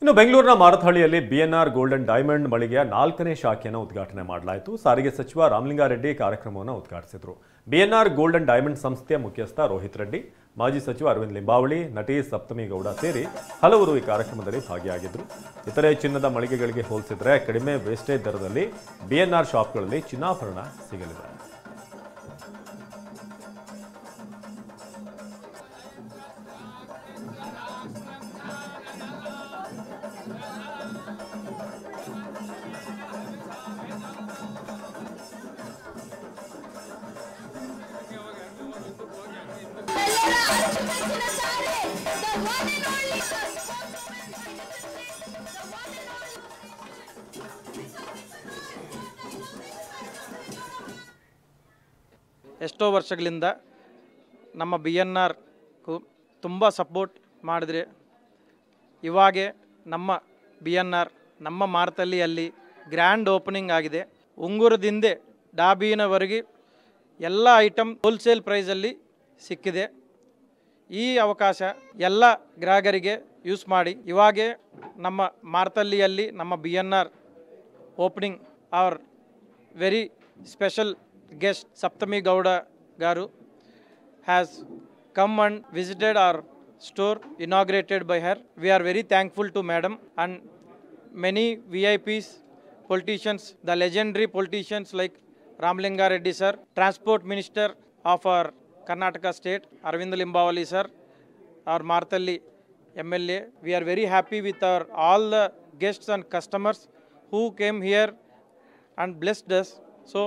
ಇನ್ನು ಬೆಂಗಳೂರಿನ ಮಾರತಹಳ್ಳಿಯಲ್ಲಿ BNR golden diamond ಮಳಿಗೆಯ 4ನೇ ಶಾಖೆಯನ್ನು ಉದ್ಘಾಟನೆ ಮಾಡಲಾಯಿತು. ಸಾರಿಗೆ ಸಚಿವ ರಾಮಲಿಂಗಾರೆಡ್ಡಿ ಕಾರ್ಯಕ್ರಮವನ್ನು ಉದ್ಘಾಟಿಸಿದರು. ಬಿಎನ್ಆರ್ ಗೋಲ್ಡನ್ ಡೈಮಂಡ್ ಸಂಸ್ಥೆಯ ಮುಖ್ಯಸ್ಥ ರೋಹಿತ್ ರೆಡ್ಡಿ, ಮಾಜಿ ಸಚಿವ ಅರವಿಂದ್ ಲಿಂಬಾವಳಿ, ನಟಿ ಸಪ್ತಮಿ ಗೌಡ ಸೇರಿ ಹಲವರು ಈ ಕಾರ್ಯಕ್ರಮದಲ್ಲಿ ಭಾಗಿಯಾಗಿದ್ದರು. ಇತರೆ ಚಿನ್ನದ ಮಳಿಗೆಗಳಿಗೆ ಹೋಲಿಸಿದರೆ ಕಡಿಮೆ ವೇಸ್ಟೇಜ್ ದರದಲ್ಲಿ ಬಿಎನ್ಆರ್ ಶಾಪ್ಗಳಲ್ಲಿ ಚಿನ್ನಾಭರಣ ಸಿಗಲಿದೆ. ಎಷ್ಟೋ ವರ್ಷಗಳಿಂದ ನಮ್ಮ BNR ತುಂಬ ಸಪೋರ್ಟ್ ಮಾಡಿದ್ರೆ ಇವಾಗೆ ನಮ್ಮ BNR ನಮ್ಮ ಮಾರತಹಳ್ಳಿಯಲ್ಲಿ ಗ್ರ್ಯಾಂಡ್ ಓಪನಿಂಗ್ ಆಗಿದೆ. ಉಂಗುರದಿಂದ ಡಾಬಿನವರೆಗೆ ಎಲ್ಲ ಐಟಮ್ ಹೋಲ್ಸೇಲ್ ಪ್ರೈಸಲ್ಲಿ ಸಿಕ್ಕಿದೆ. ಈ ಅವಕಾಶ ಎಲ್ಲ ಗ್ರಾಹಕರಿಗೆ ಯೂಸ್ ಮಾಡಿ. ಇವಾಗೆ ನಮ್ಮ ಮಾರತಹಳ್ಳಿಯಲ್ಲಿ ನಮ್ಮ BNR opening our very special guest Saptami Gowda Garu has come and visited our store inaugurated by her. We are very thankful to madam and many VIPs, politicians, the legendary politicians like Ramlinga Reddy sir, Transport Minister of our Karnataka state, Arvind Limbavali sir, our Marthalli MLA. We are very happy with our all the guests and customers who came here and blessed us. So